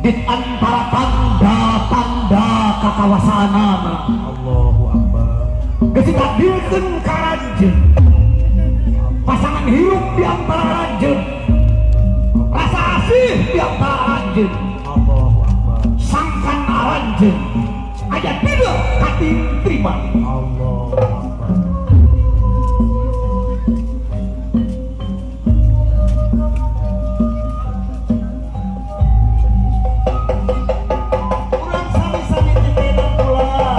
di antara tanda-tanda kekawasanan. Allahu Akbar. Ketika dilken karanjeun pasangan hirup di antara ranjeun, rasa asih di antara ranjeun, Allahu Akbar. sangkan ranjeun aja tidak hati terima. Allahu Akbar. Urang sami-sami titeunan ulah.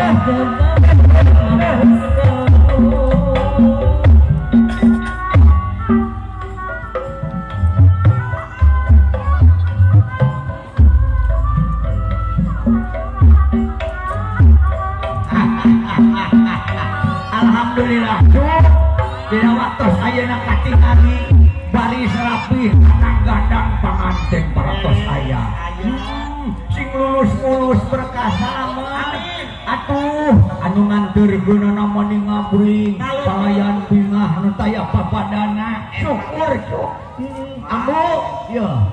Alhamdulillah cuk dina waktos ayeuna katingali baris rapi anak gadang panganten parantos aya sing lulus-lulus berkasa mah atuh anu nganterkeun namanya ngabring palayan bingah anu taya papadana syukur cuk ambu ya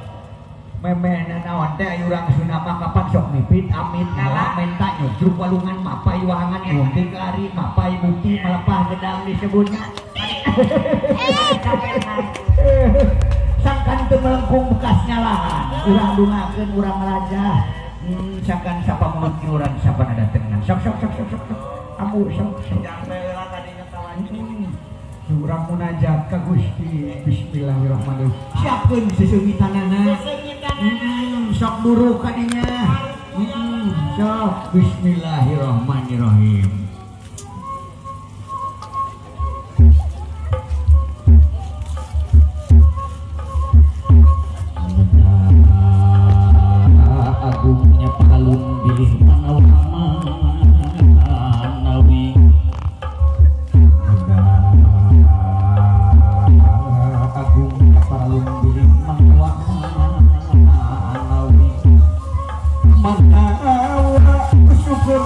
memena naon teh aya urang Sunda mah kapan sok mipit amit malah menta nyujuk walungan mapai wahangan ngunting kari mapai bukti malepah gedang disebutnya sangkan teu melengkung bekasnya lahan urang dungakeun urang raja sakan sapa mulut ki urang sapa datengan sok ambu sok urang munajat ka Gusti bismillahirrahmanirrahim siapkeun seseungitanana sok buru kadinya sok bismillahirrahmanirrahim agungnya palun bilih manawi agungnya palun bilih manawi manawa syukur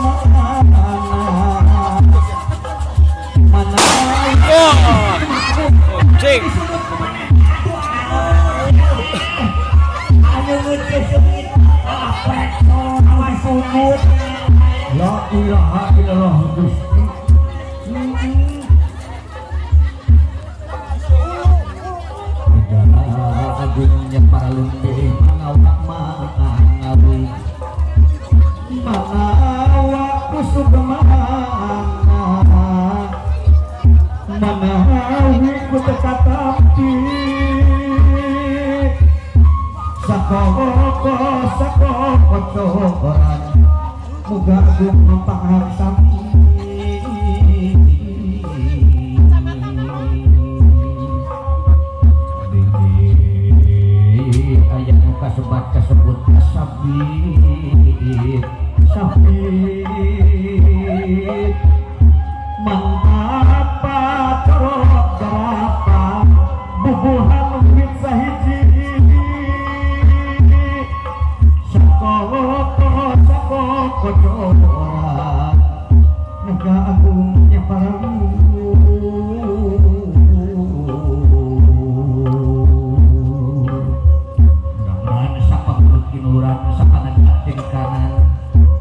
Cing. La ilaha illallah Gusti agungnya para lumbe mangawak mangawi manawa kusugmana manawi kutekatapti sakoko coran muga agung mempangharsami aya nu kasebat kasebut sabit mantap corok jarapa bubuhan wit sahiji sakoko coran naga agungnya paramu kanan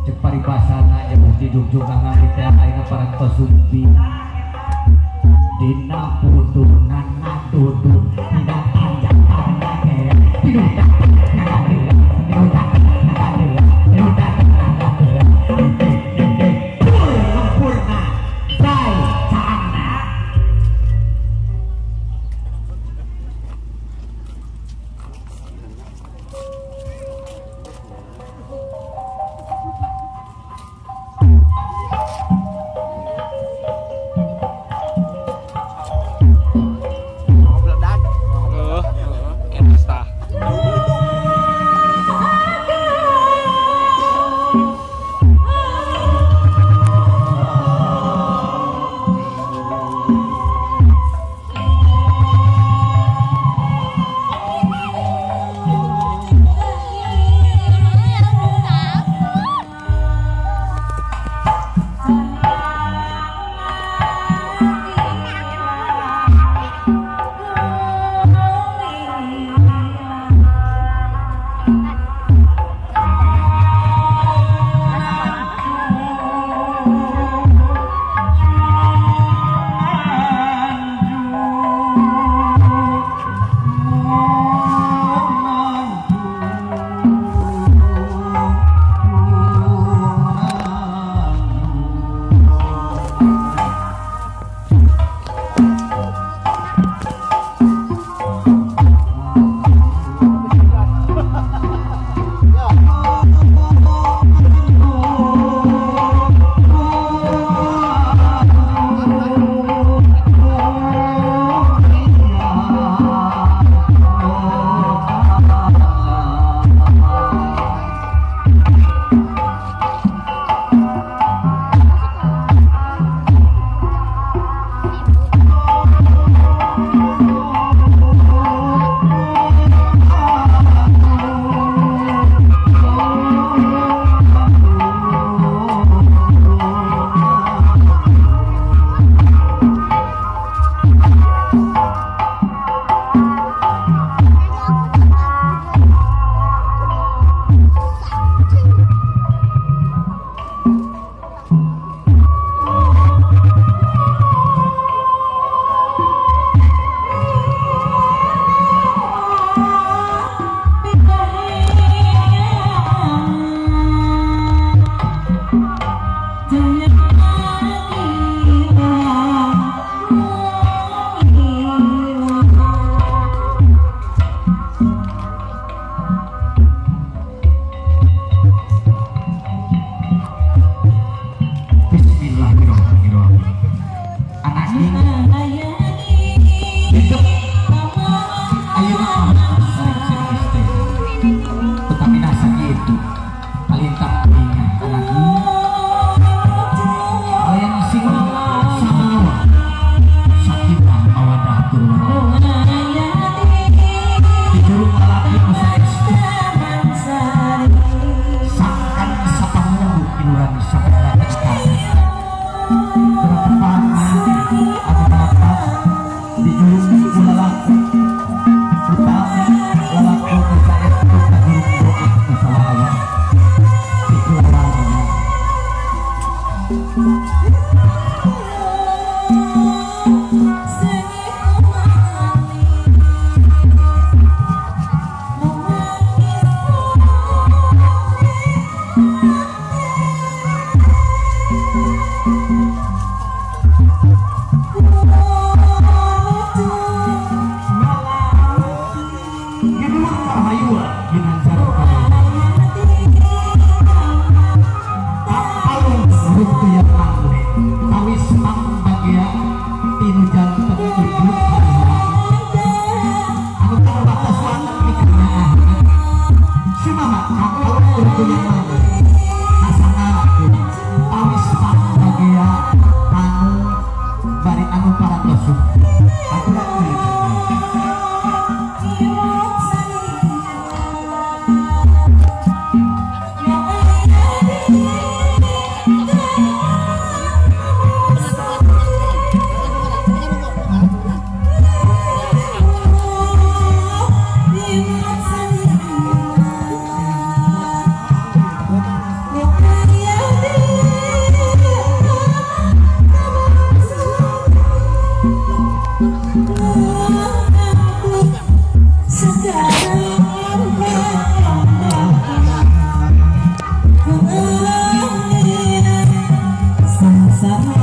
cek paribasana yang hidup juga ngambil aina parantos sumpi dina putunan natudun tidak panjang tangannya tidak sempurna baik sana Sama-sama